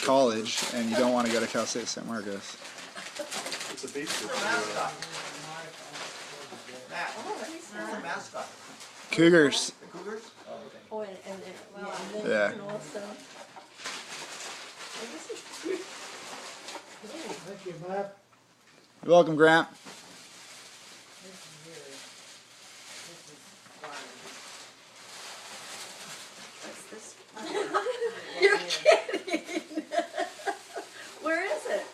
college and you don't want to go to Cal State San Marcos. It's a beach. Cougars. Oh, and Yeah. then also. Thank you, Matt. You're welcome, Grant. What's this? You're kidding. Where is it?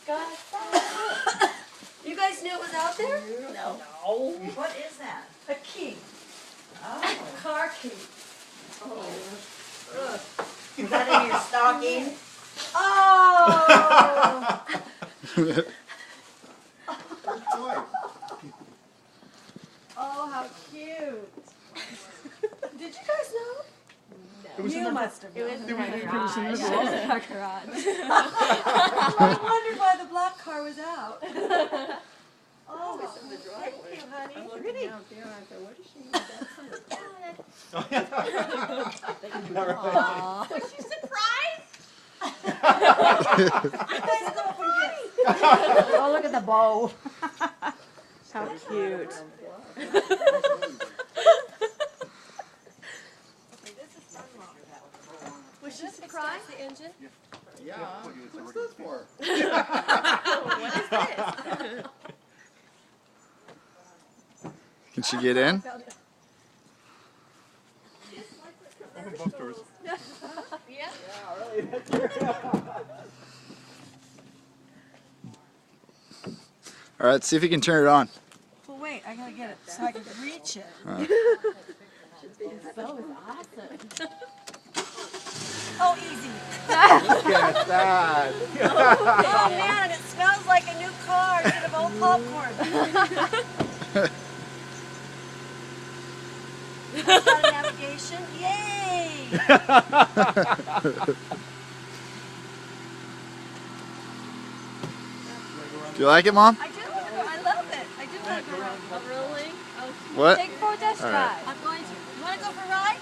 God. You guys knew it was out there? No. What is that? A key. Oh, Car key. Oh. is that in your stocking? Oh! Oh, how cute. Did you guys know? It was in You the must have known. It was in the Our garage. I wondered why the black car was out. Oh, thank you, honey. Pretty. Aw. Was she surprised? You guys go up and get. Oh, look at the bow. How cute. Was she surprised? The engine? Yeah. What's this for? What is this? Can she get in? Open both doors. Yeah. All right, see if you can turn it on. Well, wait, I gotta get it so I can reach it. So awesome. Oh, easy. Look at that. Oh man, it smells like a new car instead of old popcorn. Got a navigation? Yay! Do you like it, Mom? I do. I love it. I do want to go around. Really? What? Take it for a test All right. drive. I'm going to. You want to go for a ride?